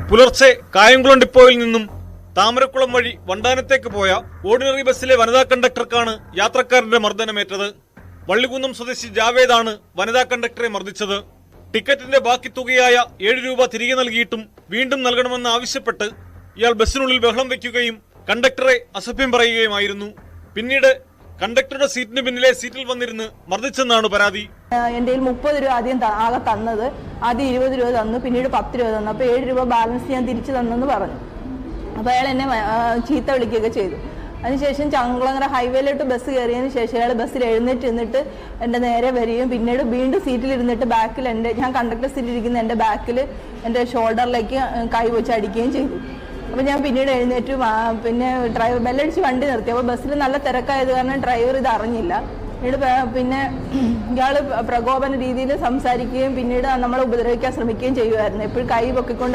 പുലർച്ചെ കായംകുളം ഡിപ്പോയിൽ നിന്നും താമരക്കുളം വഴി വണ്ടാനത്തേക്ക് പോയ ഓർഡിനറി ബസ്സിലെ വനിതാ കണ്ടക്ടർക്കാണ് യാത്രക്കാരന്റെ മർദ്ദനമേറ്റത്. വള്ളികുന്നം സ്വദേശി ജാവേദാണ് വനിതാ കണ്ടക്ടറെ മർദ്ദിച്ചത്. ടിക്കറ്റിന്റെ ബാക്കി തുകയായ 7 രൂപ തിരികെ നൽകിയിട്ടും വീണ്ടും നൽകണമെന്ന് ആവശ്യപ്പെട്ട് ഇയാൾ ബസ്സിനുള്ളിൽ ബഹളം വയ്ക്കുകയും കണ്ടക്ടറെ അസഭ്യം പറയുകയുമായിരുന്നു. പിന്നീട് കണ്ടക്ടറുടെ സീറ്റിന് പിന്നിലെ സീറ്റിൽ വന്നിരുന്ന് മർദ്ദിച്ചെന്നാണ് പരാതി. എന്റെ 30 രൂപ ആദ്യം ആകെ തന്നത്, ആദ്യം 20 രൂപ തന്നു, പിന്നീട് 10 രൂപ തന്നു. അപ്പൊ 7 രൂപ ബാലൻസ് ഞാൻ തിരിച്ചു തന്നെന്ന് പറഞ്ഞു. അപ്പൊ അയാൾ എന്നെ ചീത്ത വിളിക്കുകയൊക്കെ ചെയ്തു. അതിനുശേഷം ചങ്കുളങ്ങര ഹൈവേയിലോട്ട് ബസ് കയറിയതിന് ശേഷം അയാൾ ബസ്സിൽ എഴുന്നേറ്റ് നിന്നിട്ട് എൻ്റെ നേരെ വരികയും പിന്നീട് വീണ്ടും സീറ്റിലിരുന്നിട്ട് ബാക്കിൽ ഞാൻ കണ്ടക്ടർ സീറ്റിലിരിക്കുന്ന എൻ്റെ ബാക്കിൽ എൻ്റെ ഷോൾഡറിലേക്ക് കൈ വെച്ച് അടിക്കുകയും ചെയ്തു. അപ്പോൾ ഞാൻ പിന്നീട് എഴുന്നേറ്റ് പിന്നെ ഡ്രൈവർ ബെല്ലടിച്ച് വണ്ടി നിർത്തി. അപ്പോൾ ബസ്സിൽ നല്ല തിരക്കായത് കാരണം ഡ്രൈവർ ഇത് അറിഞ്ഞില്ല. പിന്നെ ഇയാൾ പ്രകോപന രീതിയിൽ സംസാരിക്കുകയും പിന്നീട് നമ്മളെ ഉപദ്രവിക്കാൻ ശ്രമിക്കുകയും ചെയ്യുമായിരുന്നു. എപ്പോഴും കൈ പൊക്കിക്കൊണ്ട്